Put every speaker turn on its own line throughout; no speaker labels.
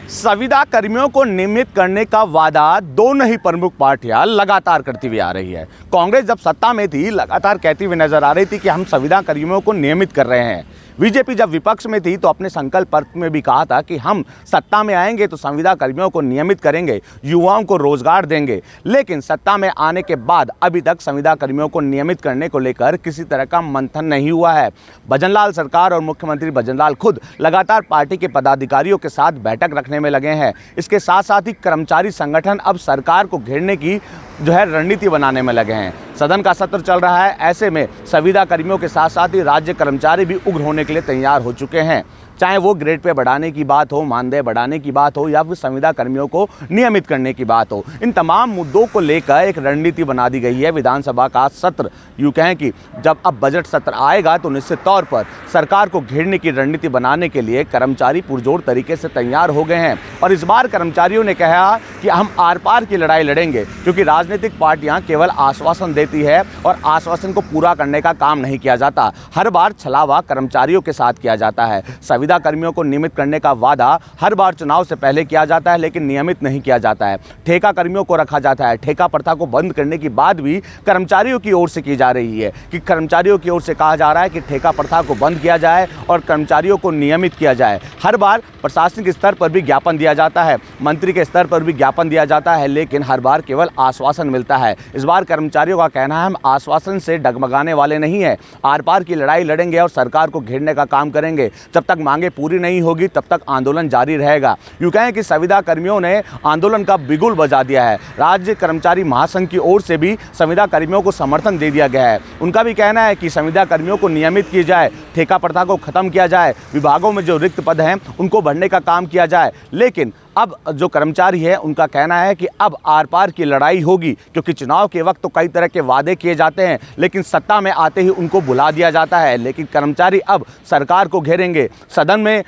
संविदा कर्मियों को नियमित करने का वादा दोनों ही प्रमुख पार्टियां लगातार करती हुई आ रही है। कांग्रेस जब सत्ता में थी लगातार कहती हुई नजर आ रही थी कि हम संविदा कर्मियों को नियमित कर रहे हैं। बीजेपी जब विपक्ष में थी तो अपने संकल्प पत्र में भी कहा था कि हम सत्ता में आएंगे तो संविदा कर्मियों को नियमित करेंगे, युवाओं को रोजगार देंगे। लेकिन सत्ता में आने के बाद अभी तक संविदा कर्मियों को नियमित करने को लेकर किसी तरह का मंथन नहीं हुआ है। भजनलाल सरकार और मुख्यमंत्री भजनलाल खुद लगातार पार्टी के पदाधिकारियों के साथ बैठक रखने में लगे हैं। इसके साथ साथ ही कर्मचारी संगठन अब सरकार को घेरने की रणनीति बनाने में लगे हैं। सदन का सत्र चल रहा है, ऐसे में संविदा कर्मियों के साथ साथ ही राज्य कर्मचारी भी उग्र होने के लिए तैयार हो चुके हैं। चाहे वो ग्रेड पे बढ़ाने की बात हो, मानदेय बढ़ाने की बात हो या फिर संविदा कर्मियों को नियमित करने की बात हो, इन तमाम मुद्दों को लेकर एक रणनीति बना दी गई है। विधानसभा का सत्र, यूँ कहें कि जब अब बजट सत्र आएगा तो निश्चित तौर पर सरकार को घेरने की रणनीति बनाने के लिए कर्मचारी पुरजोर तरीके से तैयार हो गए हैं। और इस बार कर्मचारियों ने कहा कि हम आर पार की लड़ाई लड़ेंगे, क्योंकि राजनीतिक पार्टियां केवल आश्वासन देती है और आश्वासन को पूरा करने का काम नहीं किया जाता। हर बार छलावा कर्मचारियों के साथ किया जाता है। संविदा कर्मियों को नियमित करने का वादा हर बार चुनाव से पहले किया जाता है, लेकिन नियमित नहीं किया जाता है। ठेका कर्मियों को रखा जाता है। ठेका प्रथा को बंद करने की बात भी कर्मचारियों की ओर से की जा रही है कि कर्मचारियों की ओर से कहा जा रहा है कि ठेका प्रथा को बंद किया जाए और कर्मचारियों को नियमित किया जाए। हर बार प्रशासनिक स्तर पर भी ज्ञापन दिया जाता है, मंत्री के स्तर पर भी ज्ञापन दिया जाता है, लेकिन हर बार केवल आश्वासन मिलता है। इस बार कर्मचारियों का कहना है हम आश्वासन से डगमगाने वाले नहीं हैं, आर पार की लड़ाई लड़ेंगे और सरकार को घेरने का काम करेंगे। जब तक मांगे पूरी नहीं होगी तब तक आंदोलन जारी रहेगा। यूं कहें कि संविदा कर्मियों ने आंदोलन का बिगुल बजा दिया है। राज्य कर्मचारी महासंघ की ओर से भी संविदा कर्मियों को समर्थन दे दिया गया है। उनका भी कहना है कि संविदा कर्मियों को नियमित किया जाए, ठेका प्रथा को खत्म किया जाए, विभागों में जो रिक्त पद हैं उनको भरने का काम किया जाए। लेकिन अब जो कर्मचारी है उनका कहना है कि अब आर पार की लड़ाई होगी, क्योंकि चुनाव के वक्त तो कई तरह के वादे किए जाते हैं, लेकिन सत्ता में आते ही उनको भुला दिया जाता है। लेकिन कर्मचारी अब सरकार को घेरेंगे। सदन में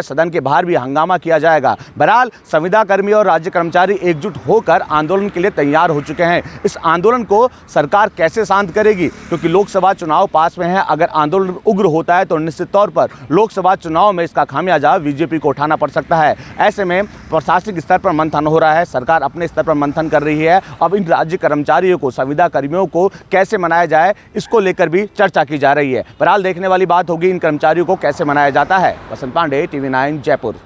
सदन के बाहर भी हंगामा किया जाएगा। बहरहाल संविदा कर्मी और राज्य कर्मचारी एकजुट होकर आंदोलन के लिए तैयार हो चुके हैं। इस आंदोलन को सरकार कैसे शांत करेगी, क्योंकि लोकसभा चुनाव पास में है। अगर आंदोलन उग्र होता है तो निश्चित तौर पर लोकसभा चुनाव में इसका खामियाजा बीजेपी को उठाना पड़ सकता है। ऐसे में प्रशासनिक स्तर पर मंथन हो रहा है, सरकार अपने स्तर पर मंथन कर रही है। अब इन राज्य कर्मचारियों को, संविदा कर्मियों को कैसे मनाया जाए, इसको लेकर भी चर्चा की जा रही है। बहरहाल देखने वाली बात होगी इन कर्मचारियों को कैसे मनाया जाता है। वसंत पांडे, TV9 जयपुर।